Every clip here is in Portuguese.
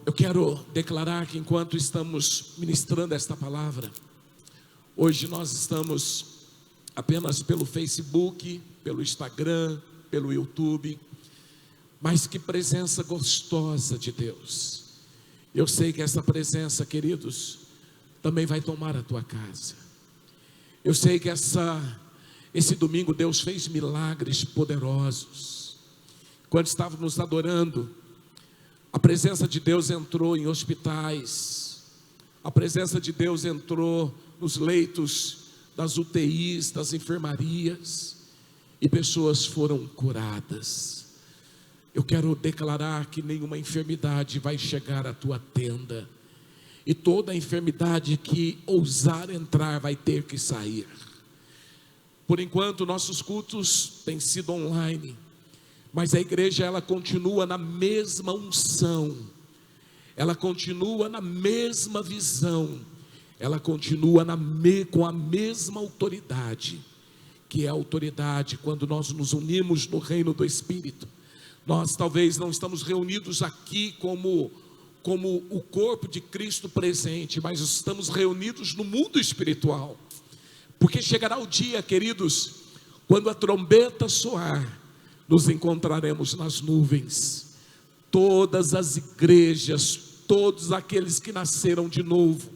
Eu quero declarar que enquanto estamos ministrando esta palavra, hoje nós estamos apenas pelo Facebook, pelo Instagram, pelo YouTube, mas que presença gostosa de Deus. Eu sei que essa presença, queridos, também vai tomar a tua casa. Eu sei que esse domingo Deus fez milagres poderosos. Quando estávamos adorando, a presença de Deus entrou em hospitais, a presença de Deus entrou nos leitos das UTIs, das enfermarias, e pessoas foram curadas. Eu quero declarar que nenhuma enfermidade vai chegar à tua tenda, e toda enfermidade que ousar entrar vai ter que sair. Por enquanto nossos cultos têm sido online, mas a igreja ela continua na mesma unção, ela continua na mesma visão, ela continua com a mesma autoridade, que é a autoridade quando nós nos unimos no reino do Espírito. Nós talvez não estamos reunidos aqui como o corpo de Cristo presente, mas estamos reunidos no mundo espiritual, porque chegará o dia, queridos, quando a trombeta soar, nos encontraremos nas nuvens. Todas as igrejas, todos aqueles que nasceram de novo,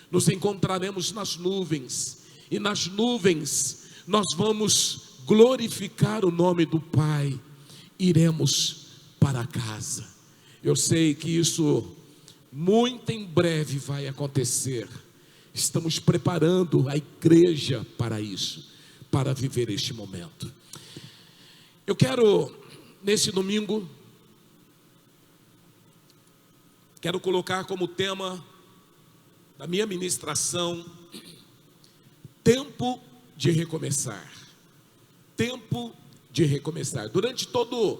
nos encontraremos nas nuvens, e nas nuvens nós vamos glorificar o nome do Pai, iremos para casa. Eu sei que isso muito em breve vai acontecer. Estamos preparando a igreja para isso, para viver este momento. Eu quero, nesse domingo, quero colocar como tema da minha ministração, tempo de recomeçar. Tempo de recomeçar. Durante todo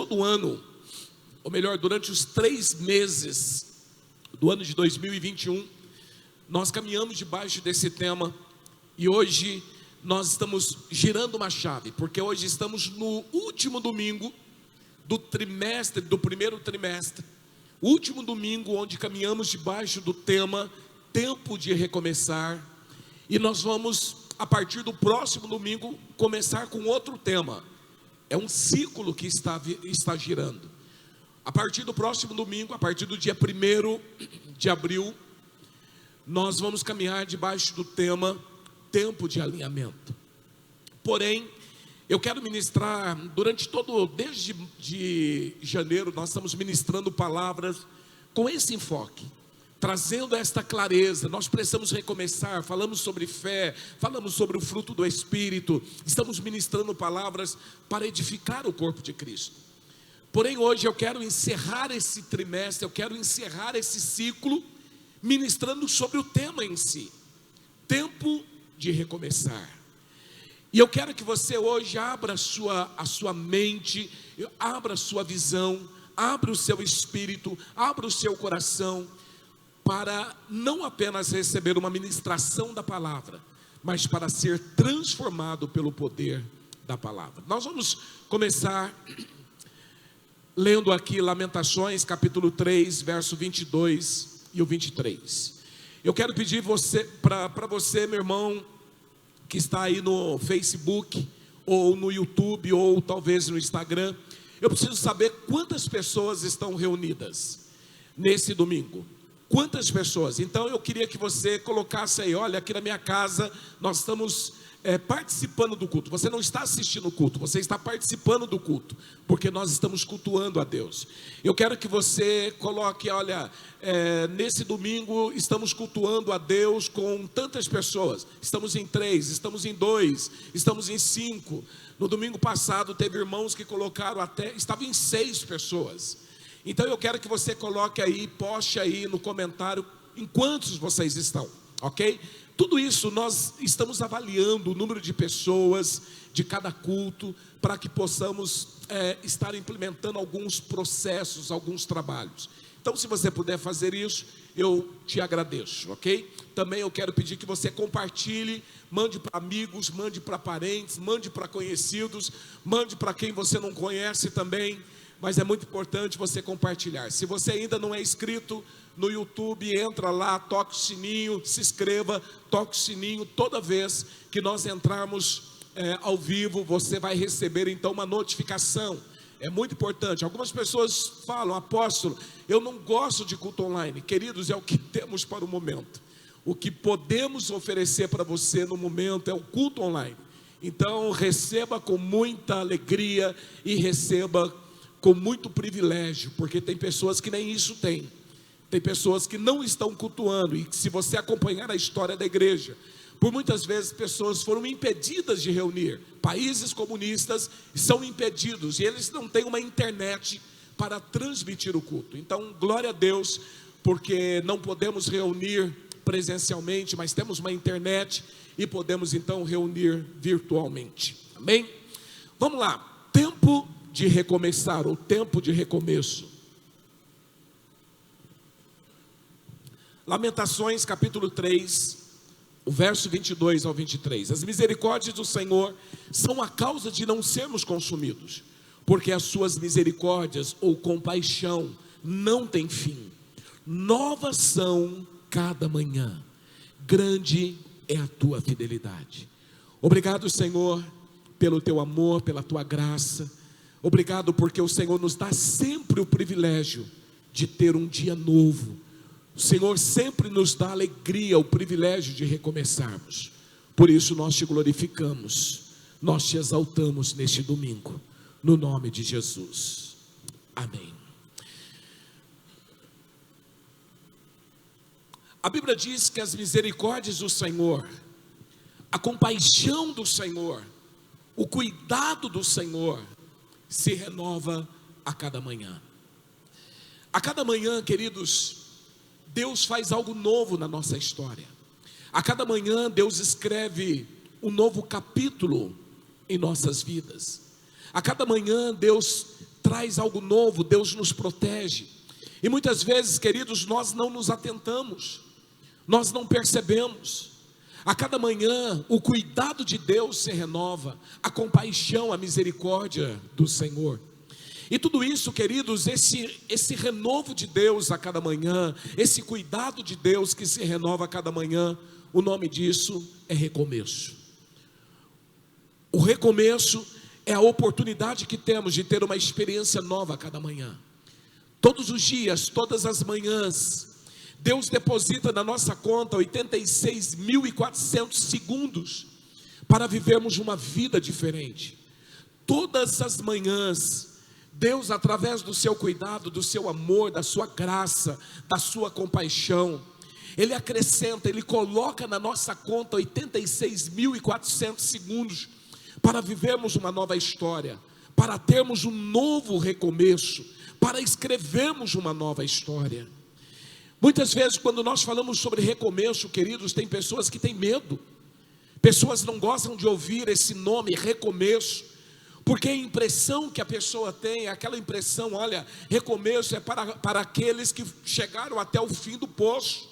o ano, ou melhor, durante os 3 meses do ano de 2021, nós caminhamos debaixo desse tema, e hoje nós estamos girando uma chave, porque hoje estamos no último domingo do primeiro trimestre, último domingo onde caminhamos debaixo do tema tempo de recomeçar, e nós vamos, a partir do próximo domingo, começar com outro tema. É um ciclo que está girando. A partir do próximo domingo, a partir do dia 1º de abril, nós vamos caminhar debaixo do tema tempo de alinhamento. Porém, eu quero ministrar desde janeiro, nós estamos ministrando palavras com esse enfoque, trazendo esta clareza. Nós precisamos recomeçar. Falamos sobre fé, falamos sobre o fruto do Espírito, estamos ministrando palavras para edificar o corpo de Cristo. Porém, hoje eu quero encerrar esse trimestre, eu quero encerrar esse ciclo, ministrando sobre o tema em si, tempo de recomeçar. E eu quero que você hoje abra a sua mente, abra a sua visão, abra o seu espírito, abra o seu coração, para não apenas receber uma ministração da palavra, mas para ser transformado pelo poder da palavra. Nós vamos começar lendo aqui Lamentações capítulo 3, verso 22 e o 23. Eu quero pedir para você, meu irmão, que está aí no Facebook, ou no YouTube, ou talvez no Instagram, eu preciso saber quantas pessoas estão reunidas nesse domingo. Quantas pessoas? Então eu queria que você colocasse aí, olha, aqui na minha casa nós estamos participando do culto. Você não está assistindo o culto, você está participando do culto, porque nós estamos cultuando a Deus. Eu quero que você coloque, olha, nesse domingo estamos cultuando a Deus com tantas pessoas. Estamos em 3, estamos em 2, estamos em 5. No domingo passado teve irmãos que colocaram estavam em 6 pessoas. Então eu quero que você coloque aí, poste aí no comentário em quantos vocês estão, ok? Tudo isso nós estamos avaliando o número de pessoas de cada culto, para que possamos estar implementando alguns processos, alguns trabalhos. Então, se você puder fazer isso, eu te agradeço, ok? Também eu quero pedir que você compartilhe, mande para amigos, mande para parentes, mande para conhecidos, mande para quem você não conhece também, mas é muito importante você compartilhar. Se você ainda não é inscrito no YouTube, entra lá, toque o sininho, se inscreva, toque o sininho. Toda vez que nós entrarmos ao vivo, você vai receber então uma notificação. É muito importante. Algumas pessoas falam: apóstolo, eu não gosto de culto online. Queridos, é o que temos para o momento. O que podemos oferecer para você no momento é o culto online. Então receba com muita alegria e receba com muito privilégio, porque tem pessoas que nem isso têm. Tem pessoas que não estão cultuando, e se você acompanhar a história da igreja, por muitas vezes pessoas foram impedidas de reunir. Países comunistas são impedidos, e eles não têm uma internet para transmitir o culto. Então, glória a Deus, porque não podemos reunir presencialmente, mas temos uma internet e podemos então reunir virtualmente. Amém? Vamos lá, tempo de recomeçar, ou tempo de recomeço. Lamentações capítulo 3, o verso 22 ao 23. As misericórdias do Senhor são a causa de não sermos consumidos, porque as suas misericórdias ou compaixão não têm fim. Novas são cada manhã, grande é a tua fidelidade. Obrigado, Senhor, pelo teu amor, pela tua graça. Obrigado porque o Senhor nos dá sempre o privilégio de ter um dia novo. O Senhor sempre nos dá alegria, o privilégio de recomeçarmos. Por isso nós te glorificamos, nós te exaltamos neste domingo, no nome de Jesus. Amém. A Bíblia diz que as misericórdias do Senhor, a compaixão do Senhor, o cuidado do Senhor se renova a cada manhã. A cada manhã, queridos, Deus faz algo novo na nossa história. A cada manhã Deus escreve um novo capítulo em nossas vidas. A cada manhã Deus traz algo novo, Deus nos protege. E muitas vezes, queridos, nós não nos atentamos, nós não percebemos. A cada manhã o cuidado de Deus se renova, a compaixão, a misericórdia do Senhor. E tudo isso, queridos, esse renovo de Deus a cada manhã, esse cuidado de Deus que se renova a cada manhã, o nome disso é recomeço. O recomeço é a oportunidade que temos de ter uma experiência nova a cada manhã. Todos os dias, todas as manhãs, Deus deposita na nossa conta 86.400 segundos para vivermos uma vida diferente. Todas as manhãs, Deus, através do seu cuidado, do seu amor, da sua graça, da sua compaixão, Ele acrescenta, Ele coloca na nossa conta 86.400 segundos para vivermos uma nova história, para termos um novo recomeço, para escrevermos uma nova história. Muitas vezes quando nós falamos sobre recomeço, queridos, tem pessoas que têm medo, pessoas não gostam de ouvir esse nome, recomeço, porque a impressão que a pessoa tem é aquela impressão: olha, recomeço é para aqueles que chegaram até o fim do poço,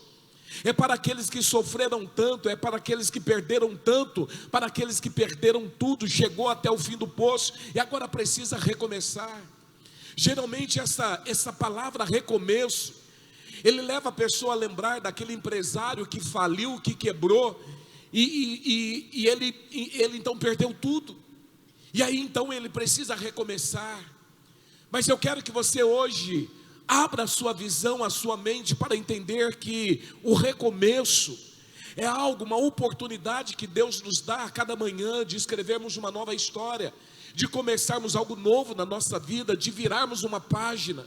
é para aqueles que sofreram tanto, é para aqueles que perderam tanto, para aqueles que perderam tudo, chegou até o fim do poço e agora precisa recomeçar. Geralmente essa palavra recomeço, ele leva a pessoa a lembrar daquele empresário que faliu, que quebrou, e ele então perdeu tudo, e aí então ele precisa recomeçar. Mas eu quero que você hoje abra a sua visão, a sua mente, para entender que o recomeço é algo, uma oportunidade que Deus nos dá a cada manhã de escrevermos uma nova história, de começarmos algo novo na nossa vida, de virarmos uma página,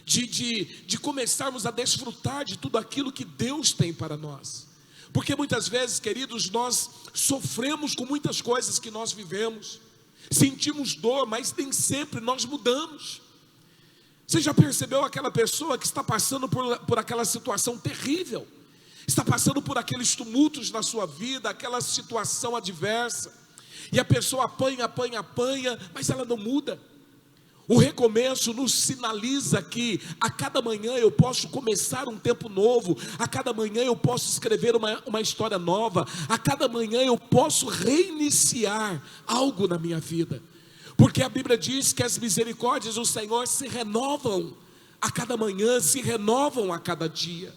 de começarmos a desfrutar de tudo aquilo que Deus tem para nós. Porque muitas vezes, queridos, nós sofremos com muitas coisas que nós vivemos, sentimos dor, mas nem sempre nós mudamos. Você já percebeu aquela pessoa que está passando por aquela situação terrível, está passando por aqueles tumultos na sua vida, aquela situação adversa, e a pessoa apanha, mas ela não muda? O recomeço nos sinaliza que a cada manhã eu posso começar um tempo novo, a cada manhã eu posso escrever uma história nova, a cada manhã eu posso reiniciar algo na minha vida. Porque a Bíblia diz que as misericórdias do Senhor se renovam a cada manhã, se renovam a cada dia.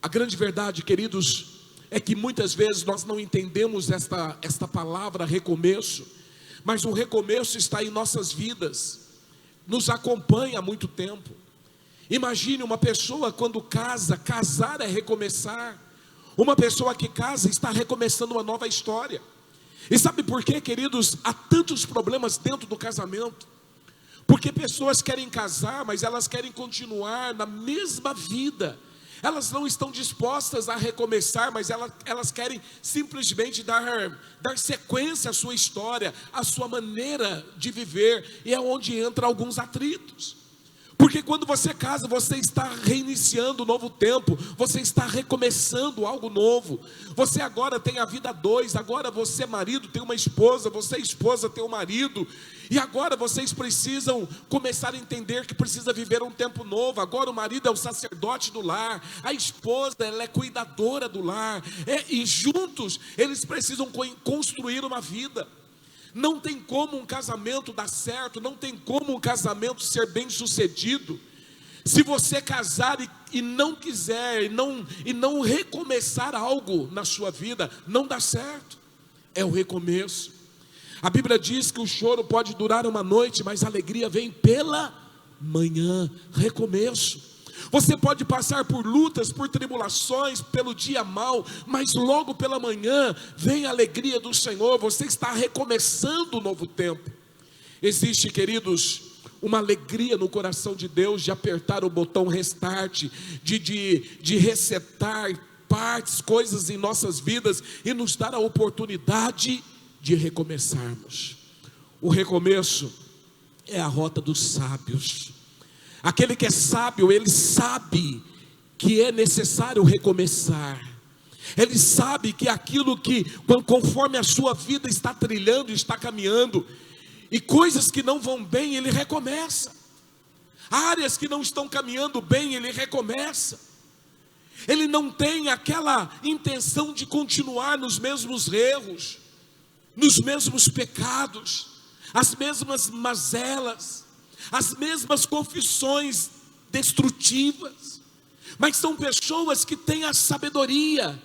A grande verdade, queridos, é que muitas vezes nós não entendemos esta palavra recomeço, mas o recomeço está em nossas vidas, nos acompanha há muito tempo. Imagine uma pessoa quando casa, casar é recomeçar. Uma pessoa que casa está recomeçando uma nova história. E sabe por quê, queridos? Há tantos problemas dentro do casamento. Porque pessoas querem casar, mas elas querem continuar na mesma vida. Elas não estão dispostas a recomeçar, mas elas querem simplesmente dar sequência à sua história, à sua maneira de viver. E é onde entra alguns atritos. Porque quando você casa, você está reiniciando um novo tempo, você está recomeçando algo novo. Você agora tem a vida a dois, agora você marido tem uma esposa, você esposa tem um marido. E agora vocês precisam começar a entender que precisa viver um tempo novo. Agora o marido é o sacerdote do lar, a esposa ela é cuidadora do lar. E juntos eles precisam construir uma vida. Não tem como um casamento dar certo, não tem como um casamento ser bem sucedido, se você casar e não quiser, e não recomeçar algo na sua vida, não dá certo, é o recomeço. A Bíblia diz que o choro pode durar uma noite, mas a alegria vem pela manhã, recomeço. Você pode passar por lutas, por tribulações, pelo dia mau, mas logo pela manhã vem a alegria do Senhor, você está recomeçando um novo tempo. Existe, queridos, uma alegria no coração de Deus de apertar o botão restart, de resetar partes, coisas em nossas vidas e nos dar a oportunidade de recomeçarmos. O recomeço é a rota dos sábios. Aquele que é sábio, ele sabe que é necessário recomeçar. Ele sabe que aquilo que, conforme a sua vida está trilhando, está caminhando, e coisas que não vão bem, ele recomeça. Áreas que não estão caminhando bem, ele recomeça. Ele não tem aquela intenção de continuar nos mesmos erros, nos mesmos pecados, as mesmas mazelas, as mesmas confissões destrutivas, mas são pessoas que têm a sabedoria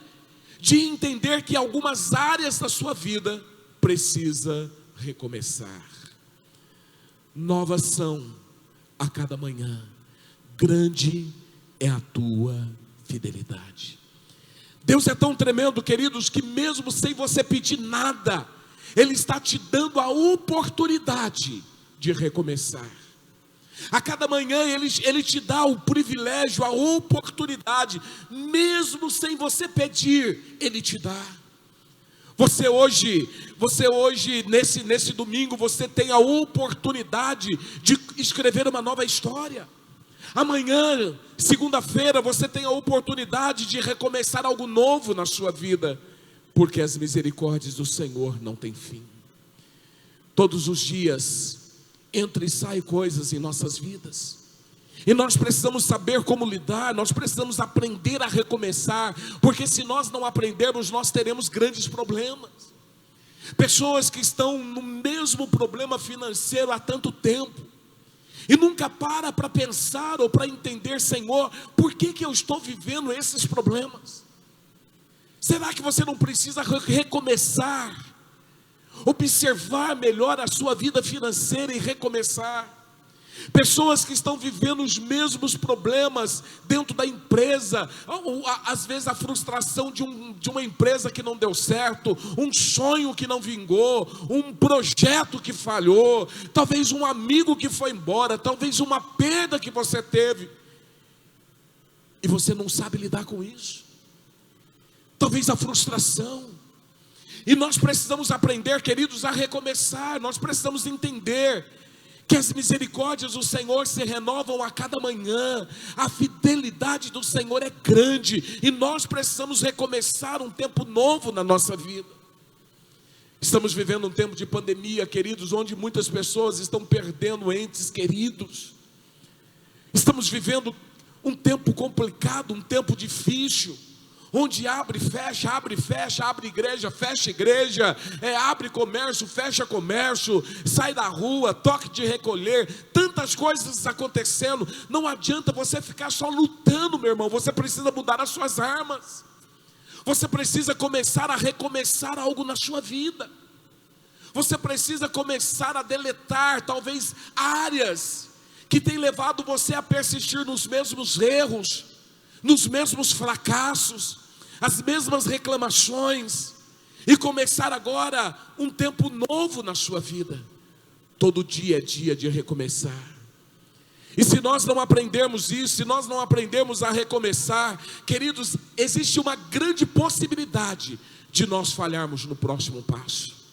de entender que algumas áreas da sua vida precisa recomeçar. Novas são a cada manhã, grande é a tua fidelidade. Deus é tão tremendo, queridos, que mesmo sem você pedir nada, Ele está te dando a oportunidade de recomeçar. A cada manhã Ele te dá o privilégio, a oportunidade, mesmo sem você pedir, Ele te dá. Você hoje nesse domingo, você tem a oportunidade de escrever uma nova história. Amanhã, segunda-feira, você tem a oportunidade de recomeçar algo novo na sua vida, porque as misericórdias do Senhor não têm fim. Todos os dias entra e sai coisas em nossas vidas, e nós precisamos saber como lidar, nós precisamos aprender a recomeçar, porque se nós não aprendermos, nós teremos grandes problemas. Pessoas que estão no mesmo problema financeiro há tanto tempo, e nunca para pensar ou para entender: Senhor, por que eu estou vivendo esses problemas? Será que você não precisa recomeçar? Observar melhor a sua vida financeira e recomeçar. Pessoas que estão vivendo os mesmos problemas dentro da empresa, ou às vezes a frustração de uma empresa que não deu certo, um sonho que não vingou, um projeto que falhou, talvez um amigo que foi embora, talvez uma perda que você teve, e você não sabe lidar com isso. Talvez a frustração. E nós precisamos aprender, queridos, a recomeçar. Nós precisamos entender que as misericórdias do Senhor se renovam a cada manhã. A fidelidade do Senhor é grande, e nós precisamos recomeçar um tempo novo na nossa vida. Estamos vivendo um tempo de pandemia, queridos, onde muitas pessoas estão perdendo entes queridos. Estamos vivendo um tempo complicado, um tempo difícil, onde abre, fecha, abre igreja, fecha igreja, abre comércio, fecha comércio, sai da rua, toque de recolher, tantas coisas acontecendo. Não adianta você ficar só lutando, meu irmão, você precisa mudar as suas armas, você precisa começar a recomeçar algo na sua vida, você precisa começar a deletar talvez áreas que tem levado você a persistir nos mesmos erros, nos mesmos fracassos, as mesmas reclamações, e começar agora um tempo novo na sua vida. Todo dia é dia de recomeçar. E se nós não aprendermos isso, se nós não aprendermos a recomeçar, queridos, existe uma grande possibilidade de nós falharmos no próximo passo.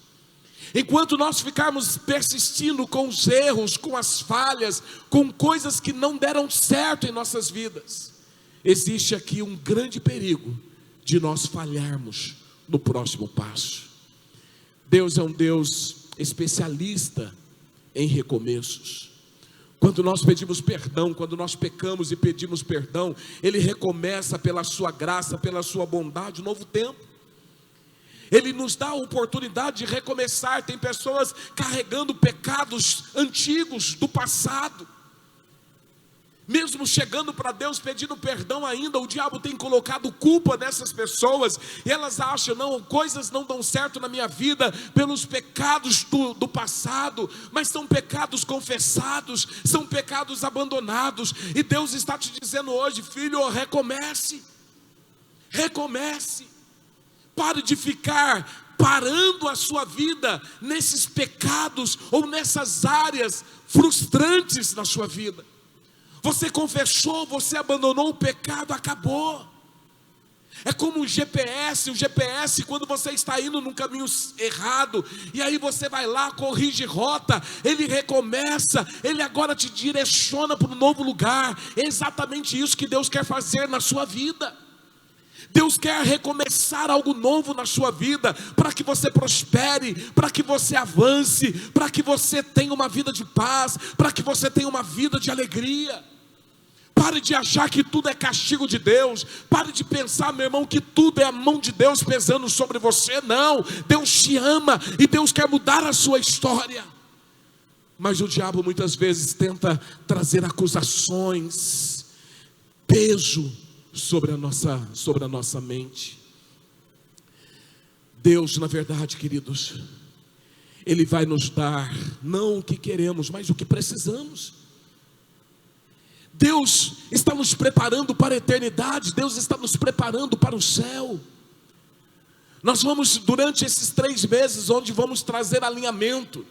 Enquanto nós ficarmos persistindo com os erros, com as falhas, com coisas que não deram certo em nossas vidas, existe aqui um grande perigo de nós falharmos no próximo passo. Deus é um Deus especialista em recomeços. Quando nós pedimos perdão, quando nós pecamos e pedimos perdão, Ele recomeça pela sua graça, pela sua bondade, um novo tempo. Ele nos dá a oportunidade de recomeçar. Tem pessoas carregando pecados antigos do passado, mesmo chegando para Deus pedindo perdão ainda, o diabo tem colocado culpa nessas pessoas, e elas acham, não, coisas não dão certo na minha vida, pelos pecados do passado, mas são pecados confessados, são pecados abandonados, e Deus está te dizendo hoje, filho, recomece, pare de ficar parando a sua vida nesses pecados, ou nessas áreas frustrantes na sua vida. Você confessou, você abandonou o pecado, acabou. É como o GPS quando você está indo num caminho errado, e aí você vai lá, corrige rota, ele recomeça, ele agora te direciona para um novo lugar. É exatamente isso que Deus quer fazer na sua vida. Deus quer recomeçar algo novo na sua vida, para que você prospere, para que você avance, para que você tenha uma vida de paz, para que você tenha uma vida de alegria. Pare de achar que tudo é castigo de Deus. Pare de pensar, meu irmão, que tudo é a mão de Deus pesando sobre você. Não, Deus te ama e Deus quer mudar a sua história. Mas o diabo muitas vezes tenta trazer acusações, peso sobre a nossa mente. Deus, na verdade, queridos, Ele vai nos dar não o que queremos, mas o que precisamos. Deus está nos preparando para a eternidade, Deus está nos preparando para o céu. Nós vamos, durante esses 3 meses, onde vamos trazer alinhamento,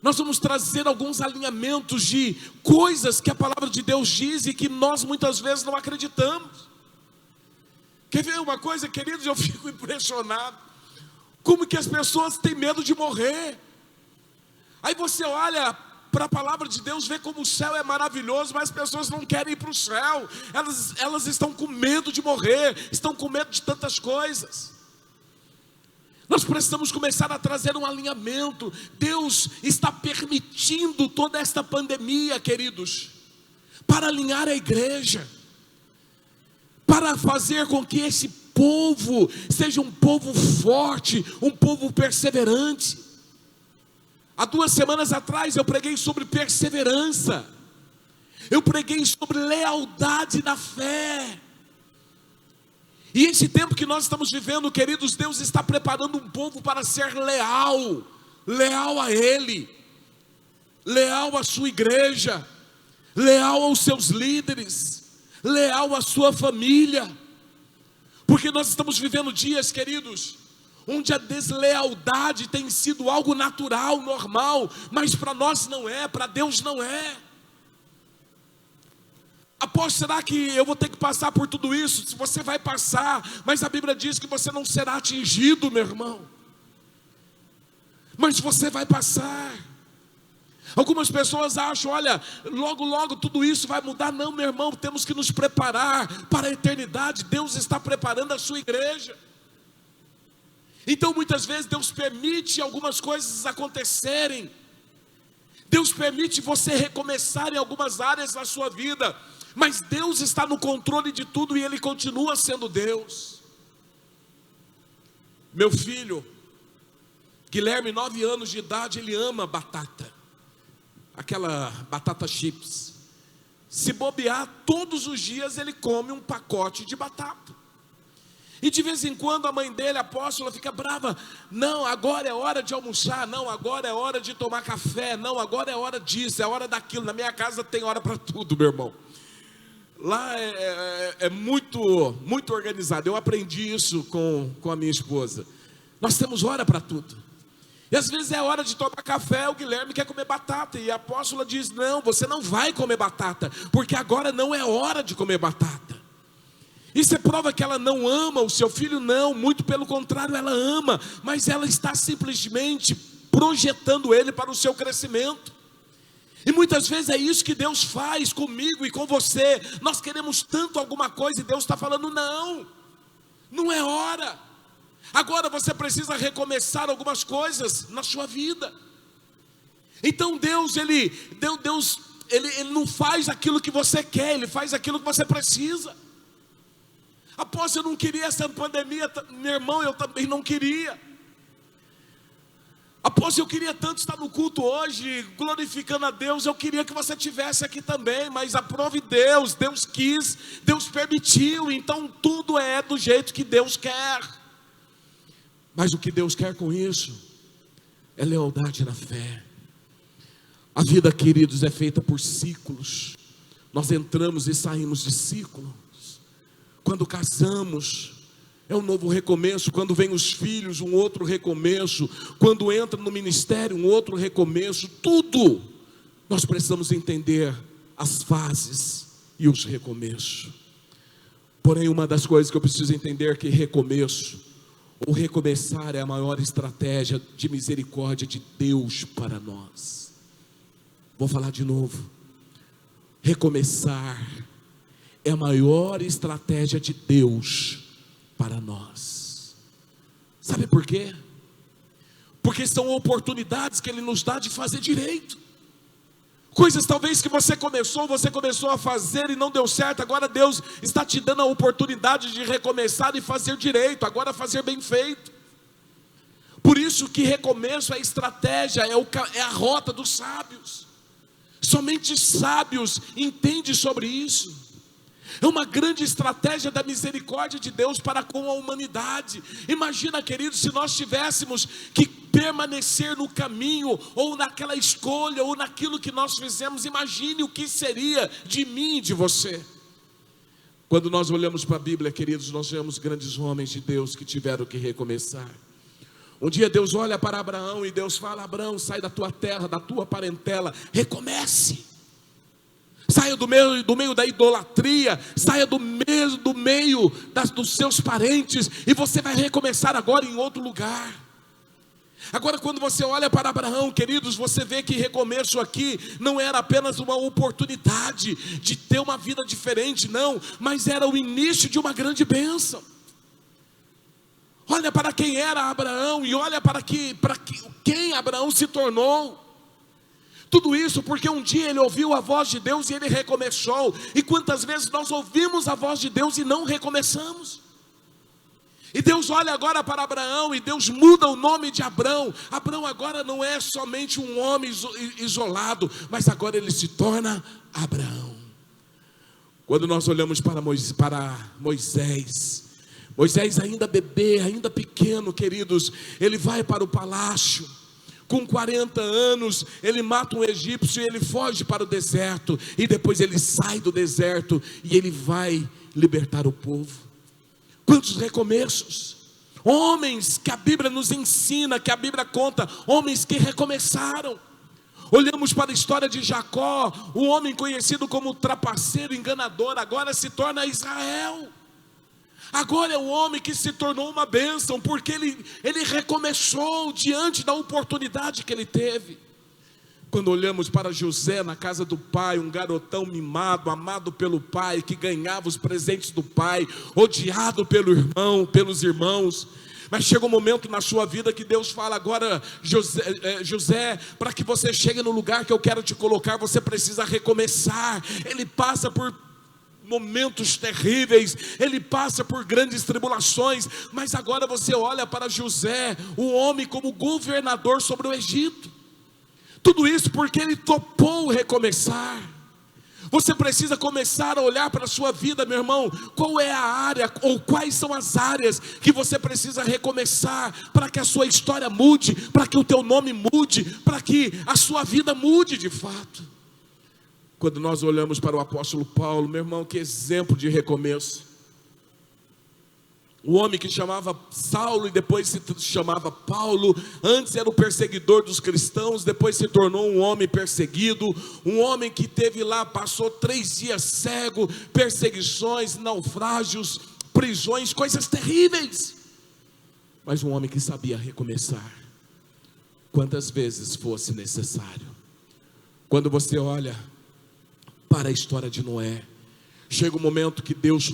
nós vamos trazer alguns alinhamentos de coisas que a palavra de Deus diz e que nós muitas vezes não acreditamos. Quer ver uma coisa, queridos? Eu fico impressionado como que as pessoas têm medo de morrer. Aí você olha para a palavra de Deus, vê como o céu é maravilhoso, mas as pessoas não querem ir para o céu. Elas estão com medo de morrer, estão com medo de tantas coisas. Nós precisamos começar a trazer um alinhamento. Deus está permitindo toda esta pandemia, queridos, para alinhar a igreja, para fazer com que esse povo seja um povo forte, um povo perseverante. Há 2 semanas atrás eu preguei sobre perseverança, eu preguei sobre lealdade na fé. E esse tempo que nós estamos vivendo, queridos, Deus está preparando um povo para ser leal a Ele, leal à sua igreja, leal aos seus líderes, leal à sua família. Porque nós estamos vivendo dias, queridos, onde a deslealdade tem sido algo natural, normal, mas para nós não é, para Deus não é. Após, será que eu vou ter que passar por tudo isso? Se você vai passar, mas a Bíblia diz que você não será atingido, meu irmão. Mas você vai passar. Algumas pessoas acham, olha, logo tudo isso vai mudar. Não, meu irmão, temos que nos preparar para a eternidade. Deus está preparando a sua igreja. Então muitas vezes Deus permite algumas coisas acontecerem, Deus permite você recomeçar em algumas áreas da sua vida, mas Deus está no controle de tudo e Ele continua sendo Deus. Meu filho, Guilherme, 9 anos de idade, ele ama batata, aquela batata chips. Se bobear, todos os dias ele come um pacote de batata. E de vez em quando a mãe dele, a apóstola, fica brava. Não, agora é hora de almoçar. Não, agora é hora de tomar café. Não, agora é hora disso, é hora daquilo. Na minha casa tem hora para tudo, meu irmão. Lá é muito organizado. Eu aprendi isso com a minha esposa. Nós temos hora para tudo. E às vezes é hora de tomar café, o Guilherme quer comer batata. E a apóstola diz, não, você não vai comer batata, porque agora não é hora de comer batata. Isso é prova que ela não ama o seu filho? Não, muito pelo contrário, ela ama, mas ela está simplesmente projetando ele para o seu crescimento. E muitas vezes é isso que Deus faz comigo e com você. Nós queremos tanto alguma coisa e Deus está falando, não é hora. Agora você precisa recomeçar algumas coisas na sua vida. Então Deus, ele não faz aquilo que você quer, Ele faz aquilo que você precisa. Após eu não queria essa pandemia, meu irmão, eu também não queria. Após eu queria tanto estar no culto hoje, glorificando a Deus, eu queria que você estivesse aqui também, mas aprove Deus, Deus quis, Deus permitiu, então tudo é do jeito que Deus quer. Mas o que Deus quer com isso é lealdade na fé. A vida, queridos, é feita por ciclos. Nós entramos e saímos de ciclo. Quando casamos, é um novo recomeço. Quando vem os filhos, um outro recomeço. Quando entra no ministério, um outro recomeço. Tudo nós precisamos entender as fases e os recomeços. Porém, uma das coisas que eu preciso entender é que recomeço, ou recomeçar, é a maior estratégia de misericórdia de Deus para nós. Vou falar de novo. Recomeçar é a maior estratégia de Deus para nós. Sabe por quê? Porque são oportunidades que Ele nos dá de fazer direito. Coisas talvez que você começou a fazer e não deu certo. Agora Deus está te dando a oportunidade de recomeçar e fazer direito. Agora fazer bem feito. Por isso que recomeço é estratégia, é a rota dos sábios. Somente sábios entendem sobre isso. É uma grande estratégia da misericórdia de Deus para com a humanidade. Imagina, queridos, se nós tivéssemos que permanecer no caminho, ou naquela escolha, ou naquilo que nós fizemos. Imagine o que seria de mim e de você. Quando nós olhamos para a Bíblia, queridos, nós vemos grandes homens de Deus que tiveram que recomeçar. Um dia Deus olha para Abraão e Deus fala: Abraão, sai da tua terra, da tua parentela, recomece. Saia do meio da idolatria, saia do meio dos seus parentes, e você vai recomeçar agora em outro lugar. Agora, quando você olha para Abraão, queridos, você vê que recomeço aqui não era apenas uma oportunidade de ter uma vida diferente, não, mas era o início de uma grande bênção. Olha para quem era Abraão e olha para quem Abraão se tornou. Tudo isso porque um dia ele ouviu a voz de Deus e ele recomeçou. E quantas vezes nós ouvimos a voz de Deus e não recomeçamos? E Deus olha agora para Abraão e Deus muda o nome de Abrão. Abrão agora não é somente um homem isolado, mas agora ele se torna Abraão. Quando nós olhamos para Moisés ainda bebê, ainda pequeno, queridos, ele vai para o palácio. Com 40 anos, ele mata um egípcio e ele foge para o deserto. E depois ele sai do deserto e ele vai libertar o povo. Quantos recomeços! Homens que a Bíblia nos ensina, que a Bíblia conta, homens que recomeçaram. Olhamos para a história de Jacó, um homem conhecido como trapaceiro, enganador, agora se torna Israel. Agora é o homem que se tornou uma bênção, porque ele recomeçou diante da oportunidade que ele teve. Quando olhamos para José na casa do pai, um garotão mimado, amado pelo pai, que ganhava os presentes do pai, odiado pelos irmãos. Mas chega um momento na sua vida que Deus fala: agora José, para que você chegue no lugar que eu quero te colocar, você precisa recomeçar. Ele passa por momentos terríveis, ele passa por grandes tribulações, mas agora você olha para José, o homem como governador sobre o Egito. Tudo isso porque ele topou recomeçar. Você precisa começar a olhar para a sua vida, meu irmão. Qual é a área, ou quais são as áreas que você precisa recomeçar, para que a sua história mude, para que o teu nome mude, para que a sua vida mude de fato. Quando nós olhamos para o apóstolo Paulo, meu irmão, que exemplo de recomeço. O homem que chamava Saulo e depois se chamava Paulo, antes era o perseguidor dos cristãos, depois se tornou um homem perseguido, um homem que teve lá, passou 3 dias cego, perseguições, naufrágios, prisões, coisas terríveis, mas um homem que sabia recomeçar, quantas vezes fosse necessário. Quando você olha para a história de Noé, chega um momento que Deus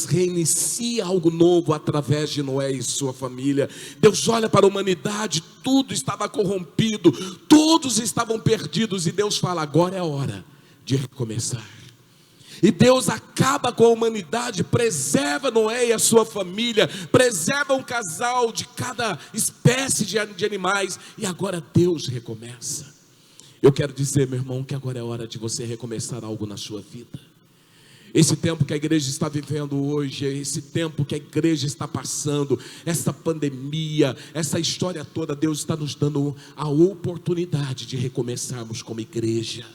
reinicia algo novo através de Noé e sua família. Deus olha para a humanidade, tudo estava corrompido, todos estavam perdidos, e Deus fala: agora é a hora de recomeçar. E Deus acaba com a humanidade, preserva Noé e a sua família, preserva um casal de cada espécie de animais, e agora Deus recomeça. Eu quero dizer, meu irmão, que agora é hora de você recomeçar algo na sua vida. Esse tempo que a igreja está vivendo hoje, esse tempo que a igreja está passando, essa pandemia, essa história toda, Deus está nos dando a oportunidade de recomeçarmos como igreja.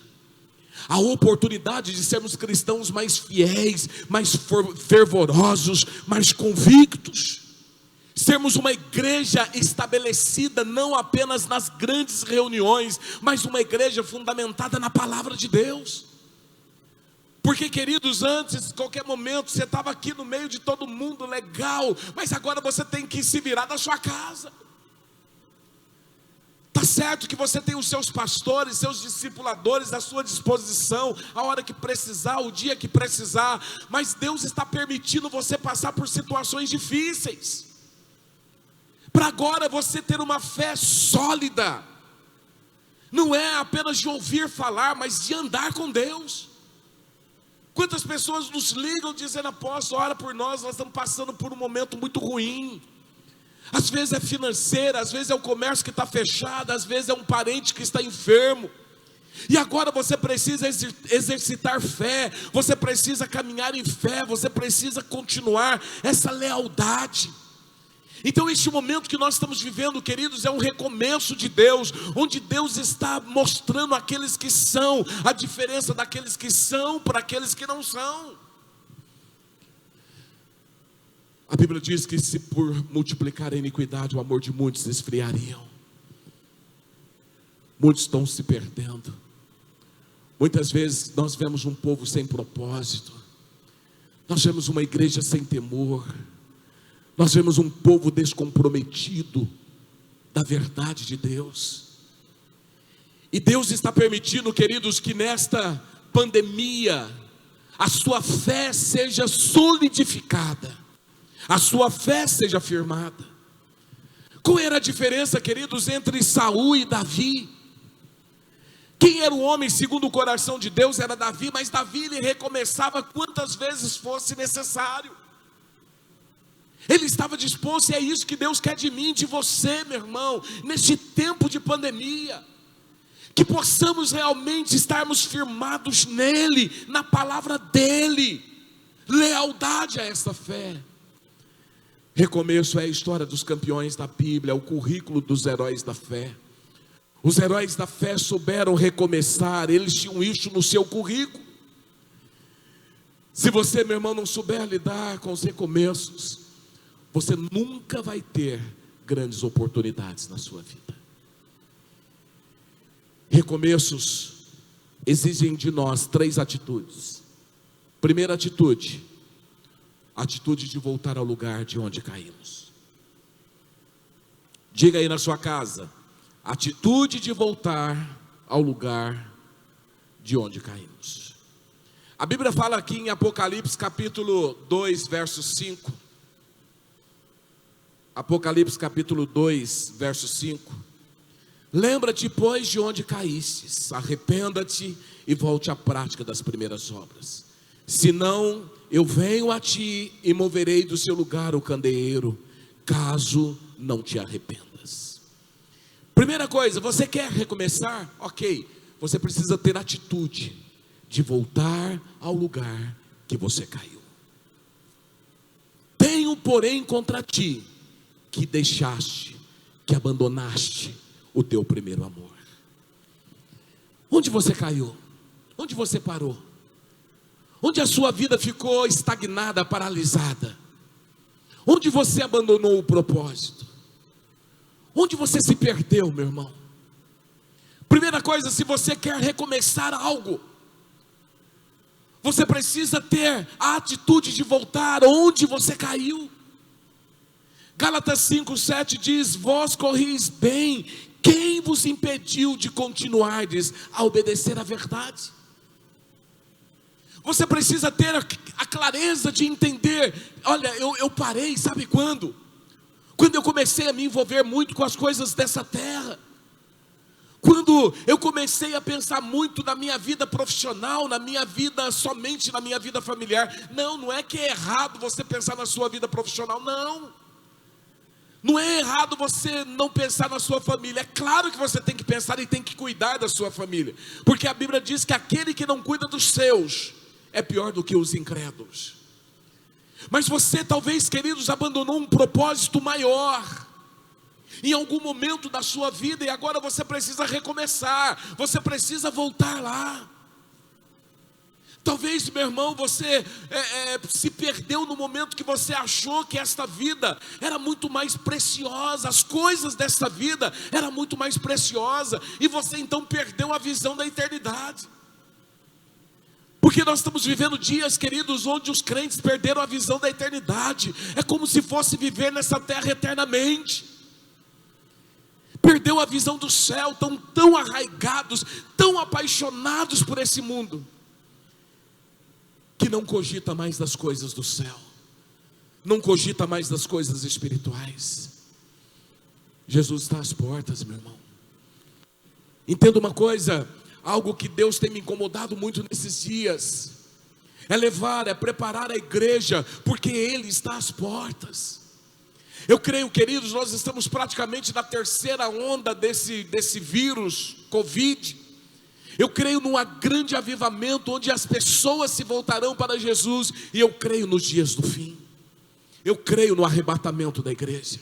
A oportunidade de sermos cristãos mais fiéis, mais fervorosos, mais convictos. Sermos uma igreja estabelecida não apenas nas grandes reuniões, mas uma igreja fundamentada na palavra de Deus. Porque, queridos, antes, qualquer momento, você estava aqui no meio de todo mundo, legal, mas agora você tem que se virar da sua casa. Está certo que você tem os seus pastores, seus discipuladores à sua disposição, a hora que precisar, o dia que precisar, mas Deus está permitindo você passar por situações difíceis, para agora você ter uma fé sólida. Não é apenas de ouvir falar, mas de andar com Deus. Quantas pessoas nos ligam dizendo: apóstolo, ora por nós estamos passando por um momento muito ruim. Às vezes é financeiro, às vezes é o comércio que está fechado, às vezes é um parente que está enfermo. E agora você precisa exercitar fé, você precisa caminhar em fé, você precisa continuar essa lealdade. Então este momento que nós estamos vivendo, queridos, é um recomeço de Deus, onde Deus está mostrando aqueles que são, a diferença daqueles que são para aqueles que não são. A Bíblia diz que se por multiplicar a iniquidade, o amor de muitos esfriariam. Muitos estão se perdendo. Muitas vezes nós vemos um povo sem propósito, nós vemos uma igreja sem temor, nós vemos um povo descomprometido da verdade de Deus. E Deus está permitindo, queridos, que nesta pandemia a sua fé seja solidificada, a sua fé seja firmada. Qual era a diferença, queridos, entre Saul e Davi? Quem era o homem segundo o coração de Deus? Era Davi, mas Davi ele recomeçava quantas vezes fosse necessário. Ele estava disposto, e é isso que Deus quer de mim, de você, meu irmão, neste tempo de pandemia, que possamos realmente estarmos firmados nele, na palavra dele, lealdade a essa fé. Recomeço é a história dos campeões da Bíblia, é o currículo dos heróis da fé. Os heróis da fé souberam recomeçar, eles tinham isso no seu currículo. Se você, meu irmão, não souber lidar com os recomeços, você nunca vai ter grandes oportunidades na sua vida. Recomeços exigem de nós 3 atitudes. Primeira atitude, atitude de voltar ao lugar de onde caímos. Diga aí na sua casa: atitude de voltar ao lugar de onde caímos. A Bíblia fala aqui em Apocalipse capítulo 2, verso 5. Apocalipse capítulo 2, verso 5. Lembra-te, pois, de onde caístes, arrependa-te e volte à prática das primeiras obras. Senão, eu venho a ti e moverei do seu lugar o candeeiro, caso não te arrependas. Primeira coisa, você quer recomeçar? Ok, você precisa ter atitude de voltar ao lugar que você caiu. Tenho, porém, contra ti, que deixaste, que abandonaste o teu primeiro amor. Onde você caiu? Onde você parou? Onde a sua vida ficou estagnada, paralisada? Onde você abandonou o propósito? Onde você se perdeu, meu irmão? Primeira coisa, se você quer recomeçar algo, você precisa ter a atitude de voltar onde você caiu. Gálatas 5:7 diz: vós corris bem, quem vos impediu de continuardes a obedecer à verdade? Você precisa ter a clareza de entender. Olha, eu parei, sabe quando? Quando eu comecei a me envolver muito com as coisas dessa terra. Quando eu comecei a pensar muito na minha vida profissional, na minha vida, somente na minha vida familiar. Não é que é errado você pensar na sua vida profissional, não. Não é errado você não pensar na sua família. É claro que você tem que pensar e tem que cuidar da sua família. Porque a Bíblia diz que aquele que não cuida dos seus é pior do que os incrédulos. Mas você talvez, queridos, abandonou um propósito maior em algum momento da sua vida, e agora você precisa recomeçar, você precisa voltar lá. Talvez, meu irmão, você se perdeu no momento que você achou que esta vida era muito mais preciosa, as coisas desta vida eram muito mais preciosas, e você então perdeu a visão da eternidade. Porque nós estamos vivendo dias, queridos, onde os crentes perderam a visão da eternidade. É como se fosse viver nessa terra eternamente. Perdeu a visão do céu, tão arraigados, tão apaixonados por esse mundo, que não cogita mais das coisas do céu, não cogita mais das coisas espirituais. Jesus está às portas, meu irmão. Entenda uma coisa, algo que Deus tem me incomodado muito nesses dias, é preparar a igreja, porque Ele está às portas. Eu creio, queridos, nós estamos praticamente na terceira onda desse vírus, Covid. Eu creio num grande avivamento, onde as pessoas se voltarão para Jesus, e eu creio nos dias do fim. Eu creio no arrebatamento da igreja.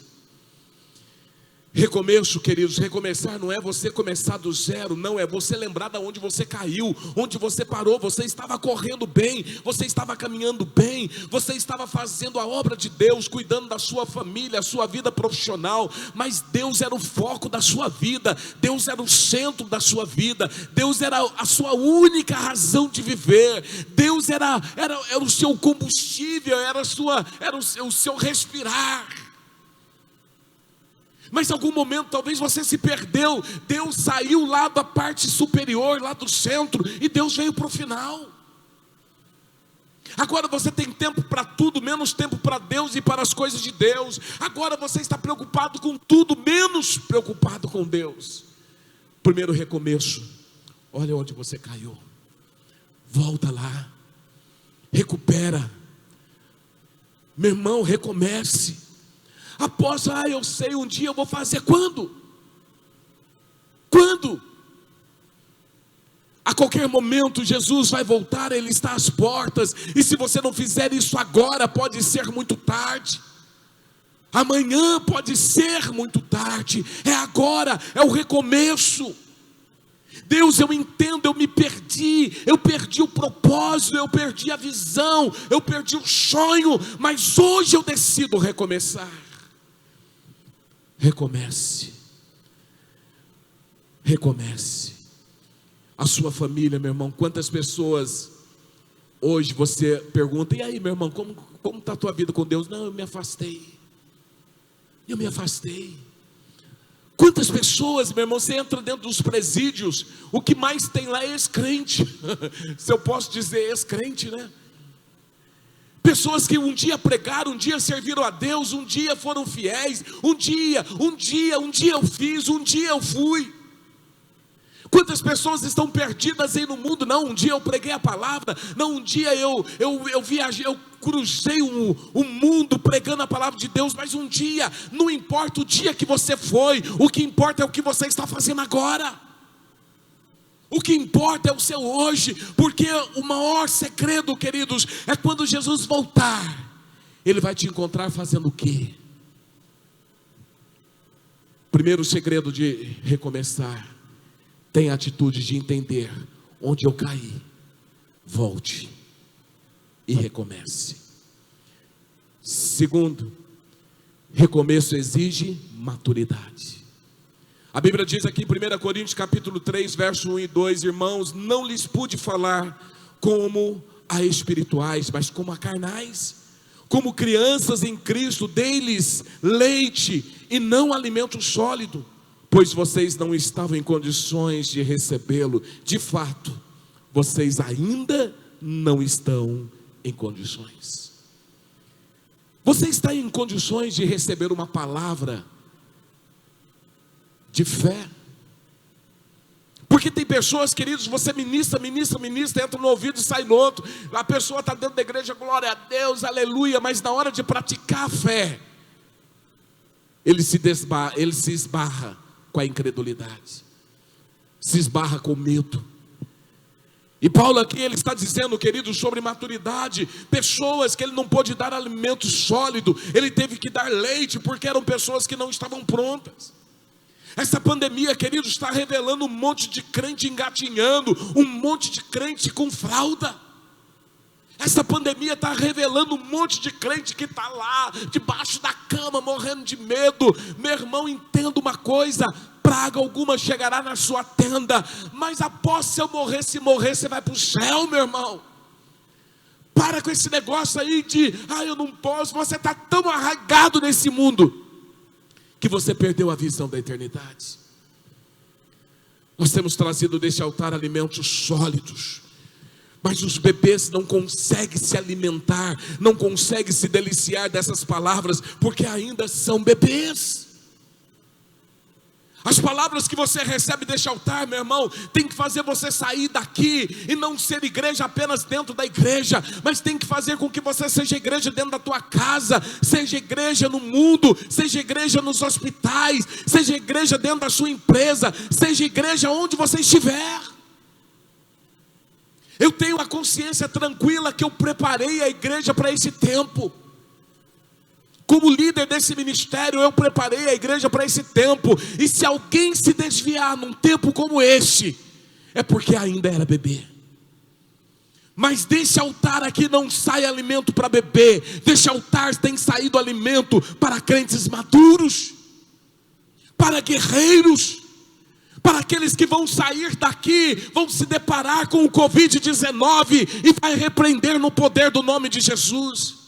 Recomeço, queridos, recomeçar não é você começar do zero, não, é você lembrar de onde você caiu, onde você parou. Você estava correndo bem, você estava caminhando bem, você estava fazendo a obra de Deus, cuidando da sua família, a sua vida profissional, mas Deus era o foco da sua vida, Deus era o centro da sua vida, Deus era a sua única razão de viver, Deus era o seu combustível, era o seu respirar. Mas em algum momento talvez você se perdeu. Deus saiu lá da parte superior, lá do centro, e Deus veio para o final. Agora você tem tempo para tudo, menos tempo para Deus e para as coisas de Deus. Agora você está preocupado com tudo, menos preocupado com Deus. Primeiro recomeço. Olha onde você caiu. Volta lá. Recupera. Meu irmão, recomece. Após, eu sei, um dia eu vou fazer. Quando? Quando? A qualquer momento Jesus vai voltar, Ele está às portas. E se você não fizer isso agora, pode ser muito tarde. Amanhã pode ser muito tarde. É agora, é o recomeço. Deus, eu entendo, eu me perdi, eu perdi o propósito, eu perdi a visão, eu perdi o sonho, mas hoje eu decido recomeçar. Recomece. Recomece. A sua família, meu irmão, quantas pessoas hoje você pergunta: e aí, meu irmão, como está a tua vida com Deus? Não, eu me afastei. Quantas pessoas, meu irmão, você entra dentro dos presídios, o que mais tem lá é ex-crente. Se eu posso dizer ex-crente, né? Pessoas que um dia pregaram, um dia serviram a Deus, um dia foram fiéis, um dia eu fiz, um dia eu fui. Quantas pessoas estão perdidas aí no mundo? Não, um dia eu preguei a palavra. Não, um dia eu viajei, eu cruzei o mundo pregando a palavra de Deus. Mas um dia, não importa o dia que você foi, o que importa é o que você está fazendo agora. O que importa é o seu hoje, porque o maior segredo, queridos, é quando Jesus voltar, Ele vai te encontrar fazendo o quê? Primeiro segredo de recomeçar: tenha a atitude de entender onde eu caí, volte e recomece. Segundo, recomeço exige maturidade. A Bíblia diz aqui em 1 Coríntios capítulo 3, verso 1 e 2: irmãos, não lhes pude falar como a espirituais, mas como a carnais, como crianças em Cristo. Dei-lhes leite e não alimento sólido, pois vocês não estavam em condições de recebê-lo. De fato, vocês ainda não estão em condições. Você está em condições de receber uma palavra de fé? Porque tem pessoas, queridos, você ministra, entra no ouvido e sai no outro. A pessoa está dentro da igreja, glória a Deus, aleluia, mas na hora de praticar a fé, ele se esbarra com a incredulidade, se esbarra com medo. E Paulo aqui, ele está dizendo, queridos, sobre maturidade. Pessoas que ele não pôde dar alimento sólido, ele teve que dar leite, porque eram pessoas que não estavam prontas. Essa pandemia, queridos, está revelando um monte de crente engatinhando, um monte de crente com fralda. Essa pandemia está revelando um monte de crente que está lá, debaixo da cama, morrendo de medo. Meu irmão, entenda uma coisa: praga alguma chegará na sua tenda, mas após se eu morrer, se morrer, você vai para o céu, meu irmão. Para com esse negócio aí de, eu não posso. Você está tão arraigado nesse mundo que você perdeu a visão da eternidade. Nós temos trazido desse altar alimentos sólidos, mas os bebês não conseguem se alimentar, não conseguem se deliciar dessas palavras, porque ainda são bebês. As palavras que você recebe deste altar, meu irmão, tem que fazer você sair daqui e não ser igreja apenas dentro da igreja, mas tem que fazer com que você seja igreja dentro da tua casa, seja igreja no mundo, seja igreja nos hospitais, seja igreja dentro da sua empresa, seja igreja onde você estiver. Eu tenho a consciência tranquila que eu preparei a igreja para esse tempo. Como líder desse ministério, eu preparei a igreja para esse tempo. E se alguém se desviar num tempo como este, é porque ainda era bebê. Mas desse altar aqui não sai alimento para bebê. Desse altar tem saído alimento para crentes maduros, para guerreiros, para aqueles que vão sair daqui, vão se deparar com o Covid-19 e vai repreender no poder do nome de Jesus,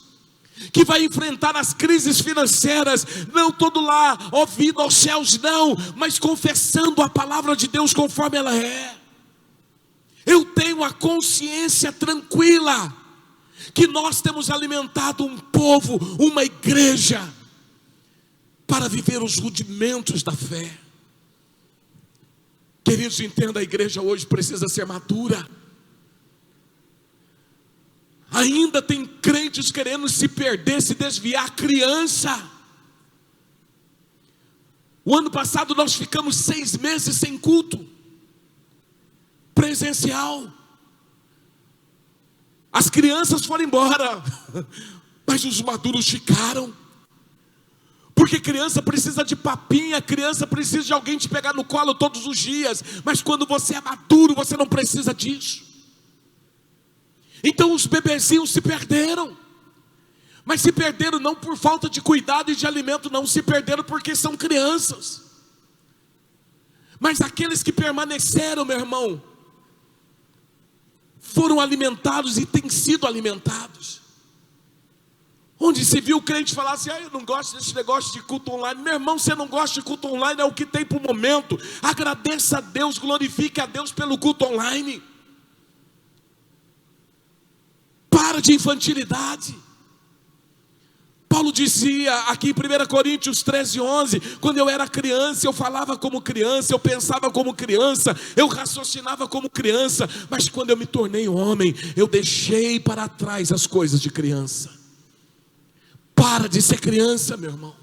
que vai enfrentar as crises financeiras, não todo lá, ouvindo aos céus, não, mas confessando a palavra de Deus conforme ela é. Eu tenho a consciência tranquila que nós temos alimentado um povo, uma igreja, para viver os rudimentos da fé. Queridos, entenda, a igreja hoje precisa ser madura. Ainda tem crentes querendo se perder, se desviar, criança. O ano passado nós ficamos 6 meses sem culto presencial. As crianças foram embora, mas os maduros ficaram. Porque criança precisa de papinha, criança precisa de alguém te pegar no colo todos os dias. Mas quando você é maduro, você não precisa disso. Então os bebezinhos se perderam. Mas se perderam não por falta de cuidado e de alimento, não. Se perderam porque são crianças. Mas aqueles que permaneceram, meu irmão, foram alimentados e têm sido alimentados. Onde se viu o crente falar assim: eu não gosto desse negócio de culto online. Meu irmão, você não gosta de culto online, é o que tem para o momento. Agradeça a Deus, glorifique a Deus pelo culto online. Para de infantilidade. Paulo dizia aqui em 1 Coríntios 13:11, quando eu era criança, eu falava como criança, eu pensava como criança, eu raciocinava como criança, mas quando eu me tornei homem, eu deixei para trás as coisas de criança. Para de ser criança, meu irmão.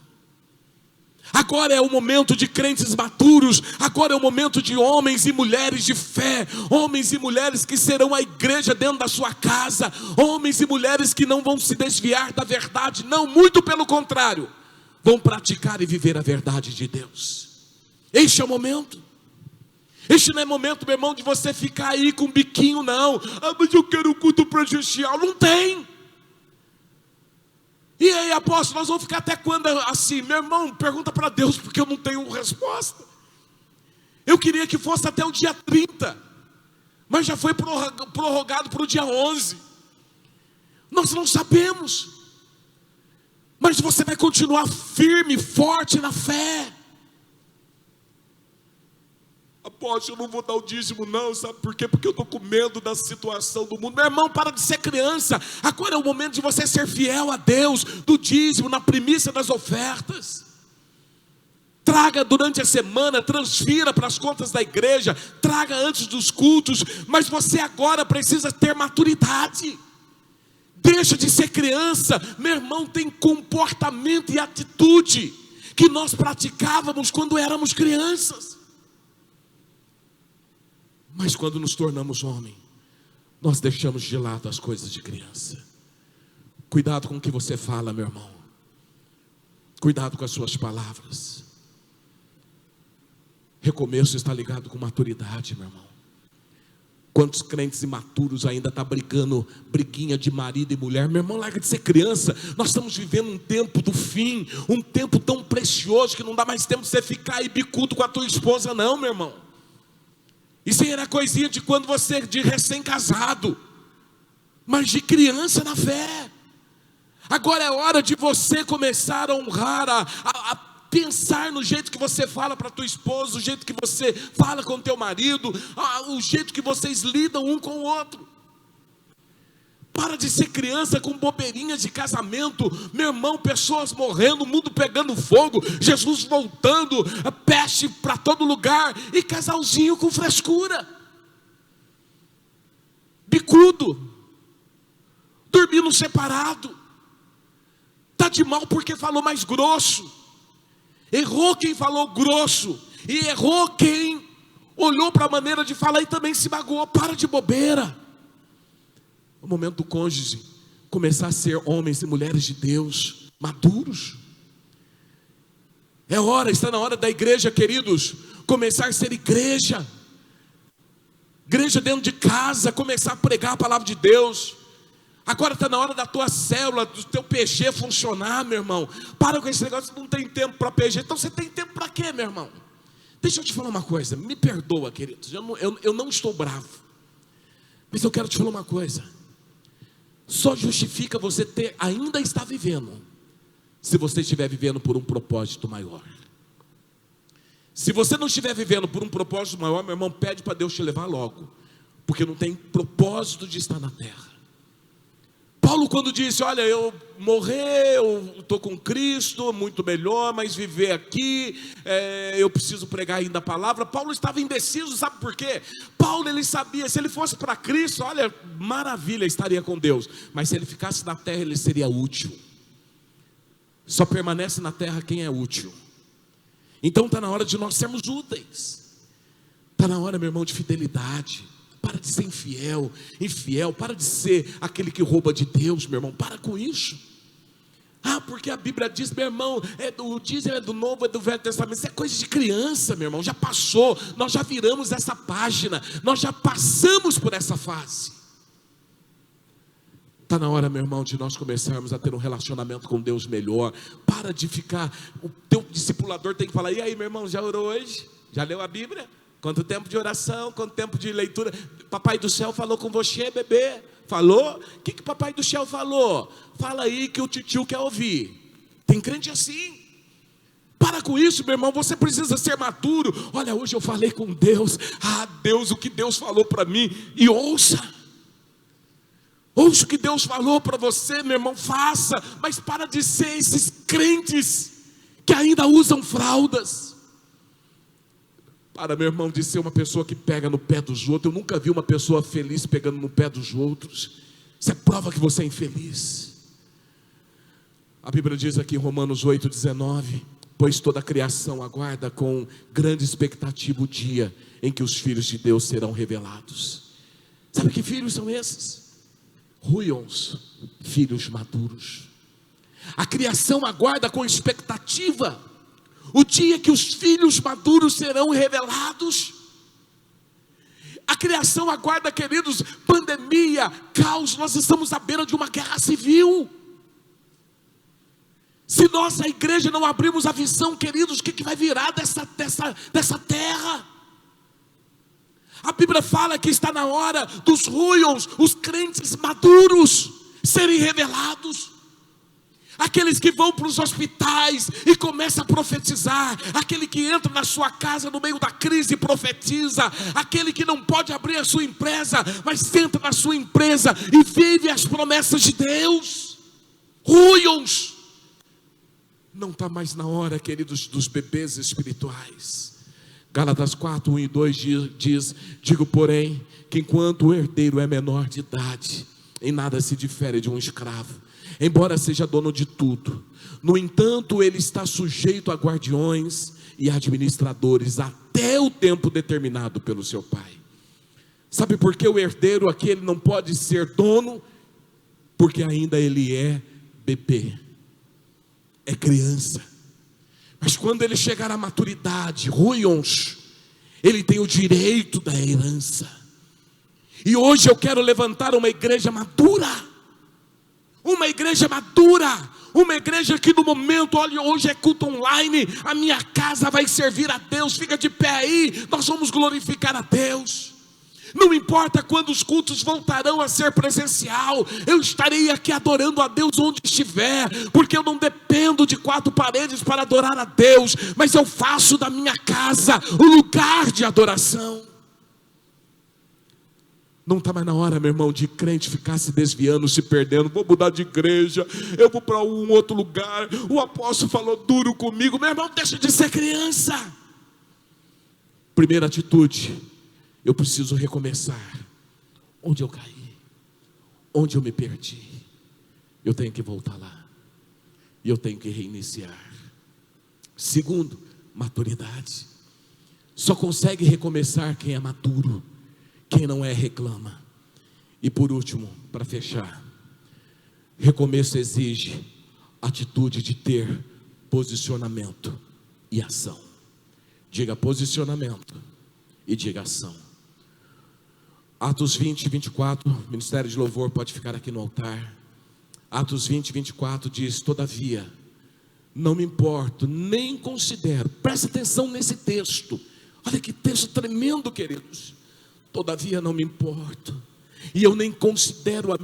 Agora é o momento de crentes maturos, agora é o momento de homens e mulheres de fé, homens e mulheres que serão a igreja dentro da sua casa, homens e mulheres que não vão se desviar da verdade, não, muito pelo contrário, vão praticar e viver a verdade de Deus. Este é o momento. Este não é momento, meu irmão, de você ficar aí com um biquinho, não. Mas eu quero um culto presencial. Não tem. E aí, apóstolo, nós vamos ficar até quando assim? Meu irmão, pergunta para Deus, porque eu não tenho resposta. Eu queria que fosse até o dia 30, mas já foi prorrogado para o dia 11. Nós não sabemos, mas você vai continuar firme, forte na fé. Apóstolo, eu não vou dar o dízimo não, sabe por quê? Porque eu estou com medo da situação do mundo. Meu irmão, para de ser criança. Agora é o momento de você ser fiel a Deus, do dízimo, na primícia das ofertas. Traga durante a semana, transfira para as contas da igreja, traga antes dos cultos, mas você agora precisa ter maturidade. Deixa de ser criança. Meu irmão, tem comportamento e atitude que nós praticávamos quando éramos crianças. Mas quando nos tornamos homem, nós deixamos de lado as coisas de criança. Cuidado com o que você fala, meu irmão. Cuidado com as suas palavras. Recomeço está ligado com maturidade, meu irmão. Quantos crentes imaturos ainda estão brigando, briguinha de marido e mulher? Meu irmão, larga de ser criança. Nós estamos vivendo um tempo do fim, um tempo tão precioso que não dá mais tempo de você ficar aí bicudo com a tua esposa não, meu irmão. Isso aí era coisinha de quando você, de recém-casado, mas de criança na fé. Agora é hora de você começar a honrar, a pensar no jeito que você fala para tua esposa, o jeito que você fala com teu marido, o jeito que vocês lidam um com o outro. Para de ser criança com bobeirinhas de casamento. Meu irmão, pessoas morrendo, o mundo pegando fogo, Jesus voltando, a peste para todo lugar, e casalzinho com frescura, bicudo, dormindo separado, está de mal porque falou mais grosso. Errou quem falou grosso, e errou quem olhou para a maneira de falar e também se magoou. Para de bobeira. O momento do cônjuge começar a ser homens e mulheres de Deus, maduros. Está na hora da igreja, queridos, começar a ser igreja. Igreja dentro de casa, começar a pregar a palavra de Deus. Agora está na hora da tua célula, do teu PG funcionar, meu irmão. Para com esse negócio, não tem tempo para PG. Então você tem tempo para quê, meu irmão? Deixa eu te falar uma coisa, me perdoa, queridos, eu não estou bravo, mas eu quero te falar uma coisa. Só justifica você ainda estar vivendo, se você estiver vivendo por um propósito maior. Se você não estiver vivendo por um propósito maior, meu irmão, pede para Deus te levar logo, porque não tem propósito de estar na terra. Paulo, quando disse, olha, eu morrer, eu estou com Cristo, muito melhor, mas viver aqui, eu preciso pregar ainda a palavra. Paulo estava indeciso, sabe por quê? Paulo, ele sabia, se ele fosse para Cristo, olha, maravilha, estaria com Deus. Mas se ele ficasse na terra, ele seria útil. Só permanece na terra quem é útil. Então está na hora de nós sermos úteis. Está na hora, meu irmão, de fidelidade. Para de ser infiel, para de ser aquele que rouba de Deus, meu irmão, para com isso. Porque a Bíblia diz, meu irmão, o dízimo é do Novo, é do Velho Testamento. Isso é coisa de criança, meu irmão, já passou, nós já viramos essa página, nós já passamos por essa fase. Está na hora, meu irmão, de nós começarmos a ter um relacionamento com Deus melhor. Para de ficar, o teu discipulador tem que falar, e aí, meu irmão, já orou hoje? Já leu a Bíblia? Quanto tempo de oração, quanto tempo de leitura? Papai do céu falou com você, bebê? Falou? O que papai do céu falou? Fala aí que o titio quer ouvir. Tem crente assim. Para com isso, meu irmão, você precisa ser maduro. Olha, hoje eu falei com Deus. Deus, o que Deus falou para mim. E ouça. Ouça o que Deus falou para você, meu irmão, faça. Mas para de ser esses crentes que ainda usam fraldas. Para, meu irmão, de ser uma pessoa que pega no pé dos outros. Eu nunca vi uma pessoa feliz pegando no pé dos outros. Isso é prova que você é infeliz. A Bíblia diz aqui em Romanos 8,19: pois toda a criação aguarda com grande expectativa o dia em que os filhos de Deus serão revelados. Sabe que filhos são esses? Ruions, filhos maduros. A criação aguarda com expectativa o dia que os filhos maduros serão revelados. A criação aguarda, queridos, pandemia, caos. Nós estamos à beira de uma guerra civil. Se nós, a igreja, não abrimos a visão, queridos, o que vai virar dessa terra? A Bíblia fala que está na hora dos ruions, os crentes maduros, serem revelados. Aqueles que vão para os hospitais e começam a profetizar. Aquele que entra na sua casa no meio da crise e profetiza. Aquele que não pode abrir a sua empresa, mas entra na sua empresa e vive as promessas de Deus. Ruions. Não está mais na hora, queridos, dos bebês espirituais. Gálatas 4, 1 e 2 diz: digo, porém, que enquanto o herdeiro é menor de idade, em nada se difere de um escravo, embora seja dono de tudo. No entanto, ele está sujeito a guardiões e administradores até o tempo determinado pelo seu pai. Sabe por que o herdeiro aqui ele não pode ser dono? Porque ainda ele é bebê, é criança. Mas quando ele chegar à maturidade, ruions, ele tem o direito da herança. E hoje eu quero levantar uma igreja madura. Uma igreja madura. Uma igreja que no momento, olha, hoje é culto online, a minha casa vai servir a Deus. Fica de pé aí, nós vamos glorificar a Deus. Não importa quando os cultos voltarão a ser presencial, eu estarei aqui adorando a Deus onde estiver, porque eu não dependo de 4 paredes para adorar a Deus, mas eu faço da minha casa o lugar de adoração. Não está mais na hora, meu irmão, de crente ficar se desviando, se perdendo. Vou mudar de igreja, eu vou para um outro lugar. O apóstolo falou duro comigo. Meu irmão, deixa de ser criança. Primeira atitude: eu preciso recomeçar. Onde eu caí, onde eu me perdi, eu tenho que voltar lá. E eu tenho que reiniciar. Segundo, maturidade. Só consegue recomeçar quem é maduro. Quem não é, reclama. E por último, para fechar, recomeço exige atitude de ter posicionamento e ação. Diga posicionamento e diga ação. Atos 20, 24, Ministério de Louvor pode ficar aqui no altar. Atos 20, 24 diz: todavia, não me importo, nem considero. Presta atenção nesse texto. Olha que texto tremendo, queridos. Todavia não me importo, e eu nem considero a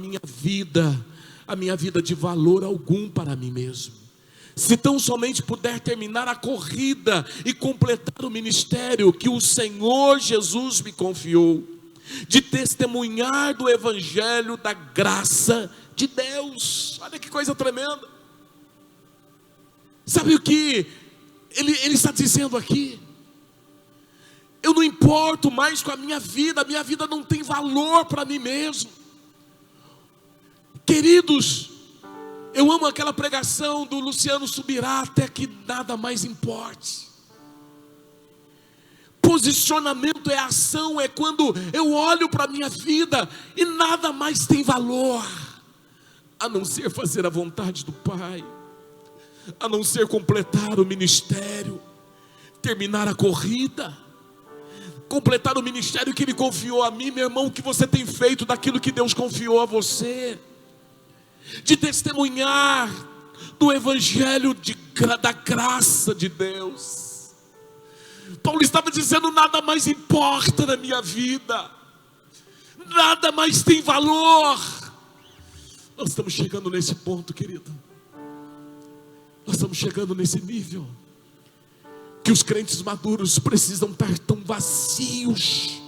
minha vida de valor algum para mim mesmo. Se tão somente puder terminar a corrida e completar o ministério que o Senhor Jesus me confiou, de testemunhar do evangelho da graça de Deus. Olha que coisa tremenda. Sabe o que ele está dizendo aqui? Eu não importo mais com a minha vida não tem valor para mim mesmo. Queridos, eu amo aquela pregação do Luciano Subirá, até que nada mais importe. Posicionamento é ação, é quando eu olho para a minha vida e nada mais tem valor, a não ser fazer a vontade do Pai, a não ser completar o ministério, terminar a corrida, completar o ministério que Ele confiou a mim. Meu irmão, o que você tem feito daquilo que Deus confiou a você? De testemunhar do evangelho da graça de Deus. Paulo estava dizendo: nada mais importa na minha vida, nada mais tem valor. Nós estamos chegando nesse ponto, querido. Nós estamos chegando nesse nível que os crentes maduros precisam estar tão vazios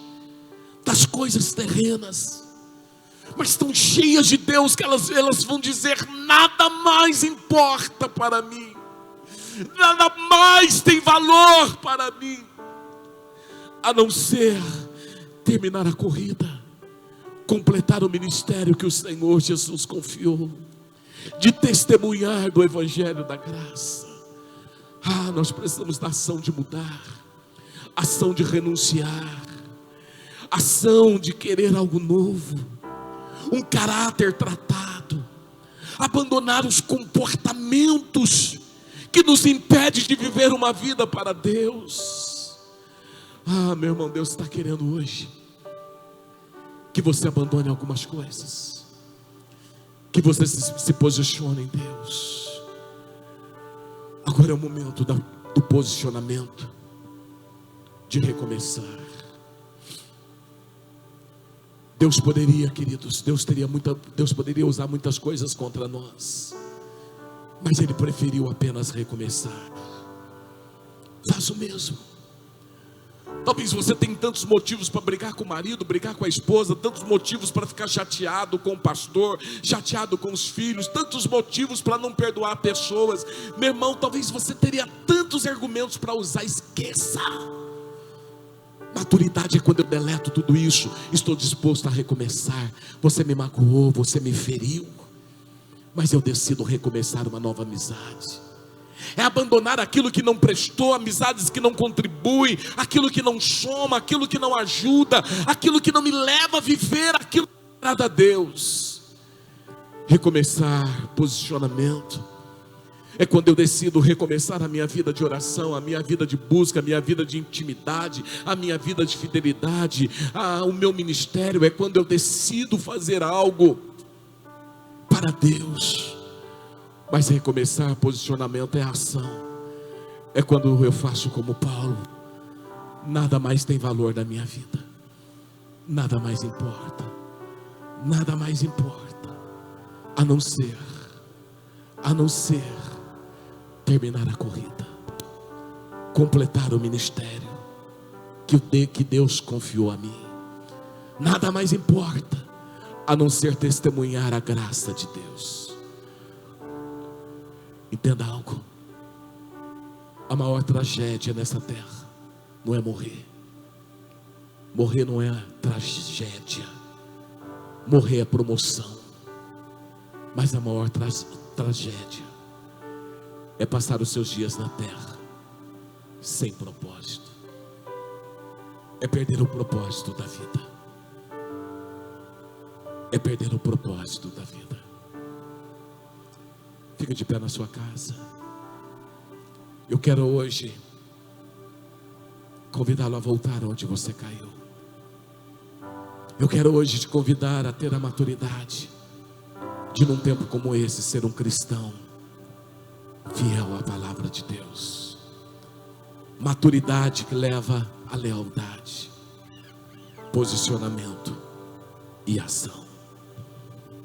das coisas terrenas, mas estão cheias de Deus, que elas vão dizer: nada mais importa para mim, nada mais tem valor para mim, a não ser terminar a corrida, completar o ministério que o Senhor Jesus confiou, de testemunhar do Evangelho da graça. Nós precisamos da ação de mudar, ação de renunciar, ação de querer algo novo, um caráter tratado, abandonar os comportamentos que nos impedem de viver uma vida para Deus. Meu irmão, Deus está querendo hoje que você abandone algumas coisas, que você se posicione em Deus. Agora é o momento do posicionamento, de recomeçar. Deus poderia, queridos, Deus poderia usar muitas coisas contra nós, mas Ele preferiu apenas recomeçar. Faz o mesmo. Talvez você tenha tantos motivos para brigar com o marido, brigar com a esposa, tantos motivos para ficar chateado com o pastor, chateado com os filhos, tantos motivos para não perdoar pessoas. Meu irmão, talvez você teria tantos argumentos para usar. Esqueça. Maturidade é quando eu deleto tudo isso. Estou disposto a recomeçar. Você me magoou, você me feriu, mas eu decido recomeçar uma nova amizade. É abandonar aquilo que não prestou, amizades que não contribuem, aquilo que não soma, aquilo que não ajuda, aquilo que não me leva a viver aquilo que agrada a Deus. Recomeçar, posicionamento, é quando eu decido recomeçar a minha vida de oração, a minha vida de busca, a minha vida de intimidade, a minha vida de fidelidade, o meu ministério. É quando eu decido fazer algo para Deus. Mas recomeçar, posicionamento é ação. É quando eu faço como Paulo: nada mais tem valor da minha vida, nada mais importa, nada mais importa, a não ser terminar a corrida, completar o ministério que Deus confiou a mim. Nada mais importa a não ser testemunhar a graça de Deus. Entenda algo: a maior tragédia nessa terra não é morrer. Morrer não é tragédia, morrer é promoção. Mas a maior tragédia é passar os seus dias na terra sem propósito, é perder o propósito da vida, é perder o propósito da vida. Fica de pé na sua casa. Eu quero hoje convidá-lo a voltar onde você caiu. Eu quero hoje te convidar a ter a maturidade de, num tempo como esse, ser um cristão fiel à palavra de Deus. Maturidade que leva à lealdade, posicionamento e ação.